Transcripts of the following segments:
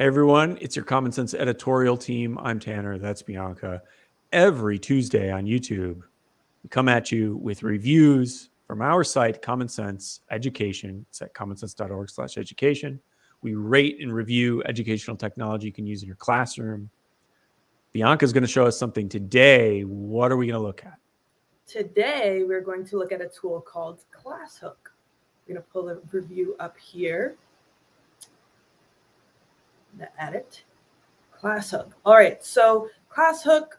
Hey everyone, it's your Common Sense editorial team. I'm Tanner, that's Bianca. Every Tuesday on YouTube, we come at you with reviews from our site, Common Sense Education. It's at commonsense.org/education. We rate and review educational technology you can use in your classroom. Bianca's going to show us something today. What are we going to look at? Today, we're going to look at a tool called ClassHook. We're going to pull the review up here. Edit. ClassHook. All right, so ClassHook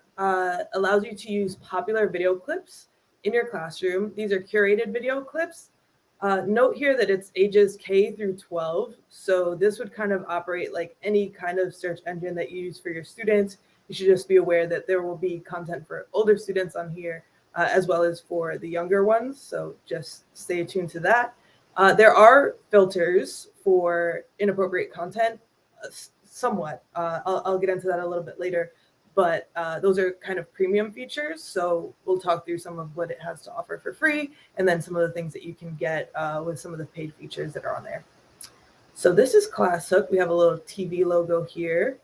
allows you to use popular video clips in your classroom. These are curated video clips. Note here that it's ages K through 12. So this would kind of operate like any kind of search engine that you use for your students. You should just be aware that there will be content for older students on here, as well as for the younger ones. So just stay tuned to that. There are filters for inappropriate content, somewhat. I'll get into that a little bit later. But those are kind of premium features. So we'll talk through some of what it has to offer for free, and then some of the things that you can get with some of the paid features that are on there. So this is ClassHook. We have a little TV logo here.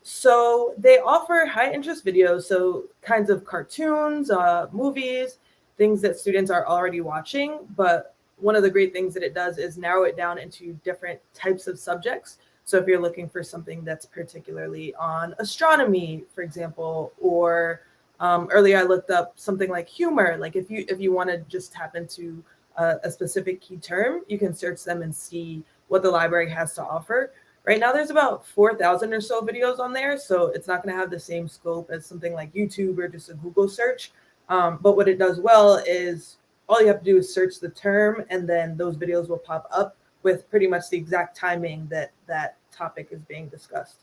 So they offer high interest videos, so kinds of cartoons, movies, things that students are already watching. But one of the great things that it does is narrow it down into different types of subjects. So if you're looking for something that's particularly on astronomy, for example, or earlier I looked up something like humor. Like if you want to just tap into a specific key term, you can search them and see what the library has to offer. Right now, there's about 4,000 or so videos on there, so it's not going to have the same scope as something like YouTube or just a Google search. But what it does well is all you have to do is search the term, and then those videos will pop up with pretty much the exact timing that that topic is being discussed.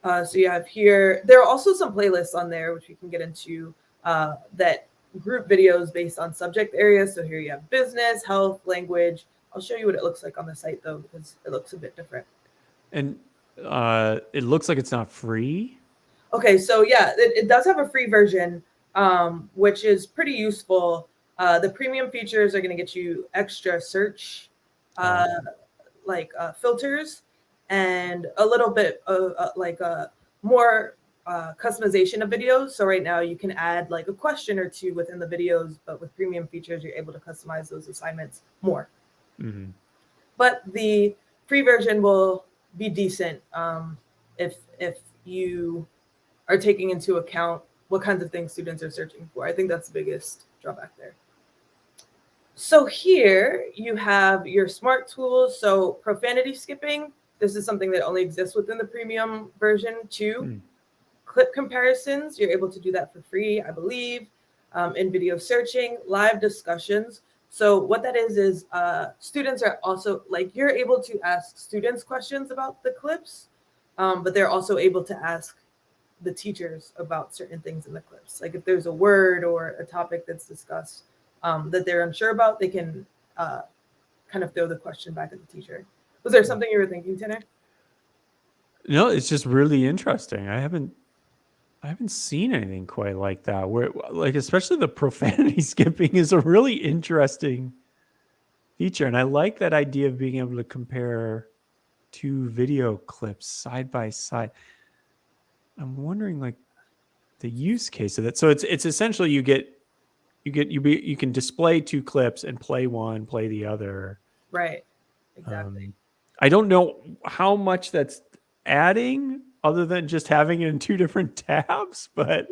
So you have here, there are also some playlists on there, which we can get into, that group videos based on subject areas. So here you have business, health, language. I'll show you what it looks like on the site, though, because it looks a bit different. And it looks like it's not free. Okay, so yeah, it does have a free version, which is pretty useful. The premium features are going to get you extra search filters and a little bit of more customization of videos. So right now you can add like a question or two within the videos, but with premium features, you're able to customize those assignments more. Mm-hmm. But the free version will be decent if you are taking into account what kinds of things students are searching for. I think that's the biggest drawback there. So here you have your smart tools. So profanity skipping, this is something that only exists within the premium version too. Clip comparisons, you're able to do that for free, I believe. In video searching, live discussions. So what that is students are also, like, you're able to ask students questions about the clips, but they're also able to ask the teachers about certain things in the clips. Like if there's a word or a topic that's discussed that they're unsure about, they can kind of throw the question back at the teacher. Was there something you were thinking, Tanner? No, it's just really interesting. I haven't seen anything quite like that. Where, like, especially the profanity skipping is a really interesting feature, and I like that idea of being able to compare two video clips side by side. I'm wondering, like, the use case of that. So it's essentially you can display two clips and play one, play the other. Right. Exactly. I don't know how much that's adding other than just having it in two different tabs, but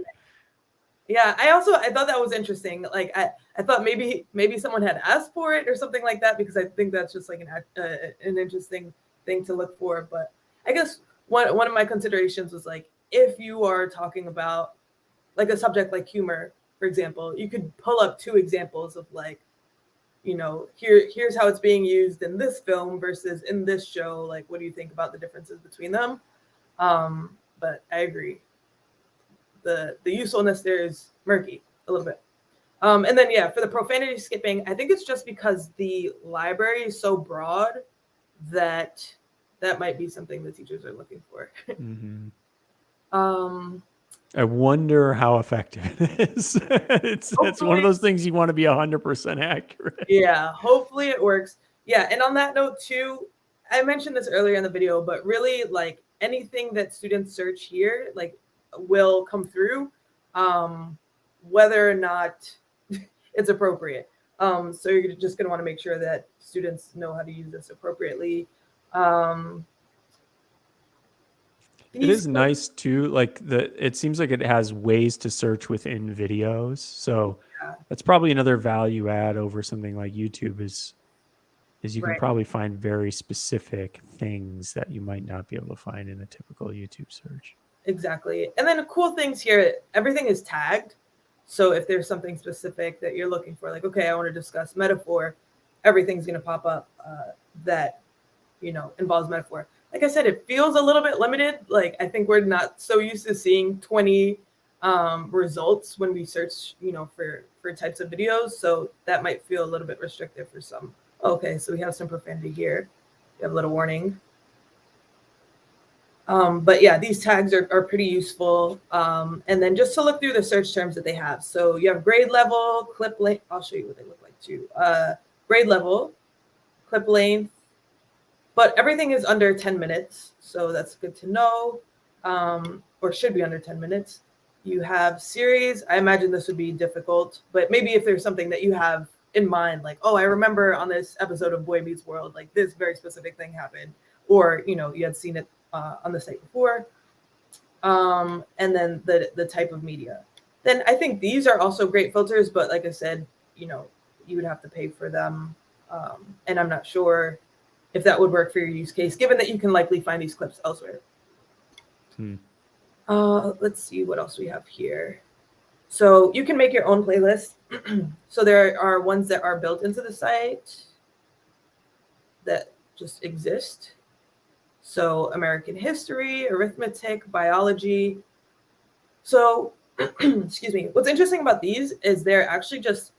yeah, I thought that was interesting. Like I thought maybe someone had asked for it or something like that, because I think that's just like an interesting thing to look for. But I guess one of my considerations was like, if you are talking about like a subject like humor, for example, you could pull up two examples of like, you know, here's how it's being used in this film versus in this show. Like, what do you think about the differences between them? But I agree. The usefulness there is murky a little bit. And then, yeah, for the profanity skipping, I think it's just because the library is so broad that might be something the teachers are looking for. Mm-hmm. I wonder how effective it is. It's one of those things you want to be 100% accurate. Yeah, hopefully it works. Yeah, and on that note too, I mentioned this earlier in the video, but really like anything that students search here, like will come through, whether or not it's appropriate. So you're just going to want to make sure that students know how to use this appropriately. Um, It is nice too. Like it seems like it has ways to search within videos. So yeah, that's probably another value add over something like YouTube is you can right. probably find very specific things that you might not be able to find in a typical YouTube search. Exactly. And then the cool things here, everything is tagged. So if there's something specific that you're looking for, like, okay, I want to discuss metaphor, everything's going to pop up that, involves metaphor. Like I said, it feels a little bit limited. Like, I think we're not so used to seeing 20 results when we search, for types of videos. So that might feel a little bit restrictive for some. Okay, so we have some profanity here. We have a little warning. But yeah, these tags are pretty useful. And then just to look through the search terms that they have. So you have grade level, clip length. I'll show you what they look like too. Grade level, clip length, but everything is under 10 minutes. So that's good to know, or should be under 10 minutes. You have series. I imagine this would be difficult, but maybe if there's something that you have in mind, like, oh, I remember on this episode of Boy Meets World, like this very specific thing happened, or, you had seen it on the site before, and then the type of media. Then I think these are also great filters, but like I said, you would have to pay for them, and I'm not sure if that would work for your use case, given that you can likely find these clips elsewhere. Let's see what else we have here. So you can make your own playlist. So there are ones that are built into the site that just exist. So American history, arithmetic, biology. So, excuse me. What's interesting about these is they're actually just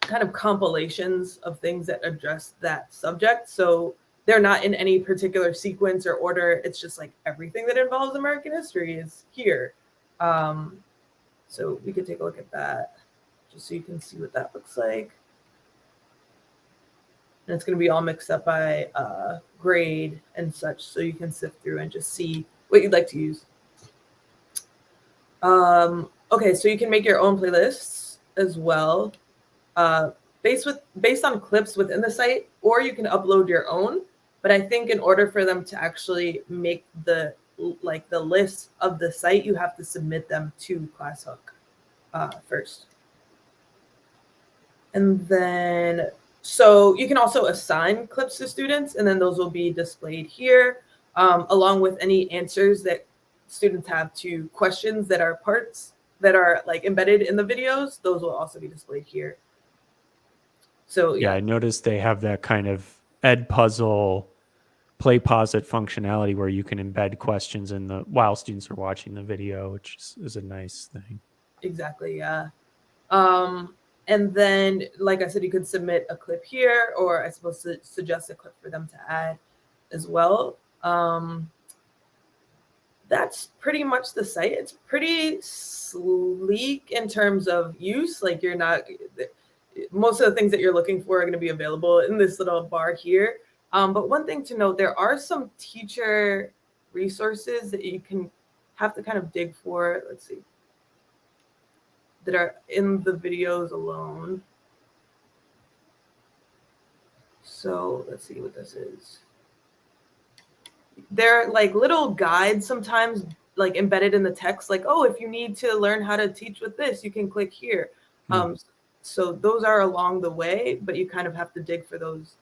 kind of compilations of things that address that subject. So they're not in any particular sequence or order. It's just like everything that involves American history is here. So we could take a look at that just so you can see what that looks like. And it's going to be all mixed up by grade and such, so you can sift through and just see what you'd like to use. Okay, so you can make your own playlists as well, based on clips within the site, or you can upload your own. But I think in order for them to actually make the list of the site, you have to submit them to ClassHook first. And then, so you can also assign clips to students, and then those will be displayed here, along with any answers that students have to questions that are parts that are like embedded in the videos. Those will also be displayed here. So Yeah, I noticed they have that kind of Edpuzzle play pause it functionality where you can embed questions in while students are watching the video, which is a nice thing. Exactly, yeah. And then, like I said, you could submit a clip here, or I suppose to suggest a clip for them to add as well. That's pretty much the site. It's pretty sleek in terms of use. Like most of the things that you're looking for are going to be available in this little bar here. But one thing to note, there are some teacher resources that you can have to kind of dig for. Let's see. That are in the videos alone. So let's see what this is. They're like little guides sometimes, like embedded in the text, like, oh, if you need to learn how to teach with this, you can click here. So those are along the way, but you kind of have to dig for those.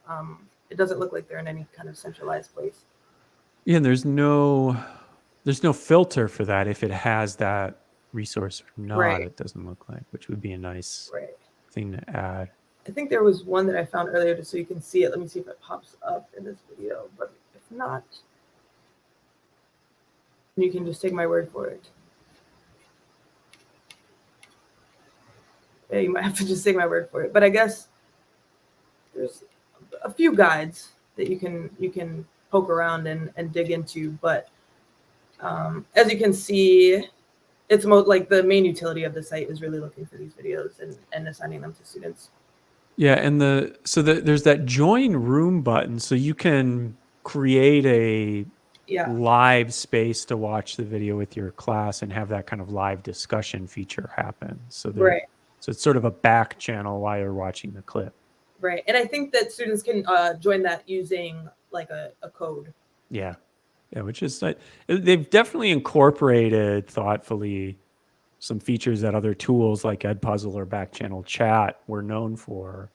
It doesn't look like they're in any kind of centralized place. Yeah, and there's no filter for that if it has that resource or not. Right. It doesn't look like, which would be a nice thing to add. I think there was one that I found earlier just so you can see it. Let me see if it pops up in this video, but if not, you can just take my word for it. Yeah, you might have to just take my word for it. But I guess there's a few guides that you can poke around and dig into. But as you can see, it's like the main utility of the site is really looking for these videos and assigning them to students. Yeah, and there's that join room button, so you can create a Yeah. live space to watch the video with your class and have that kind of live discussion feature happen. So Right. it's sort of a back channel while you're watching the clip. Right. And I think that students can join that using like a code. Yeah. Yeah, which is they've definitely incorporated thoughtfully some features that other tools like Edpuzzle or Backchannel Chat were known for,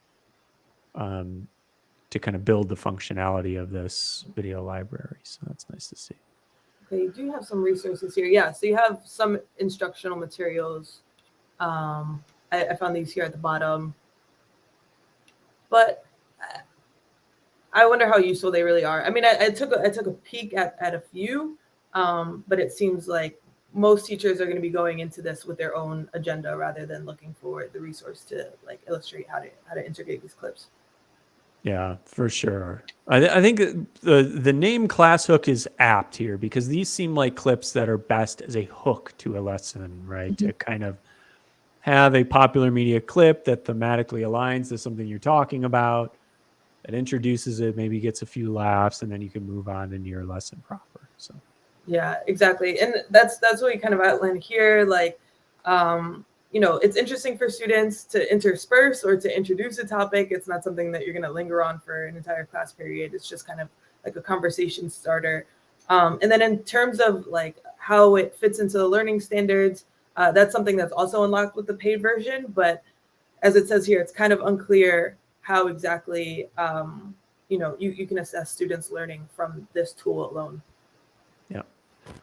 to kind of build the functionality of this video library. So that's nice to see. Okay, you do have some resources here. Yeah, so you have some instructional materials. I found these here at the bottom. But I wonder how useful they really are. I mean, I took a peek at a few, but it seems like most teachers are going to be going into this with their own agenda rather than looking for the resource to like illustrate how to integrate these clips. Yeah, for sure. I think the name ClassHook is apt here because these seem like clips that are best as a hook to a lesson, right? Mm-hmm. To kind of have a popular media clip that thematically aligns to something you're talking about, that introduces it, maybe gets a few laughs, and then you can move on into your lesson proper. So yeah, exactly. And that's what we kind of outlined here. Like, it's interesting for students to intersperse or to introduce a topic. It's not something that you're going to linger on for an entire class period. It's just kind of like a conversation starter. And then in terms of like how it fits into the learning standards, that's something that's also unlocked with the paid version. But as it says here, it's kind of unclear how exactly, you can assess students' learning from this tool alone. yeah.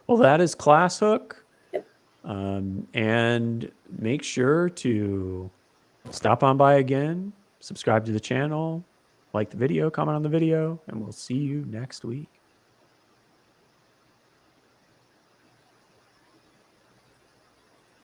Well, that is ClassHook. Yep. And make sure to stop on by again, subscribe to the channel, like the video, comment on the video, and we'll see you next week.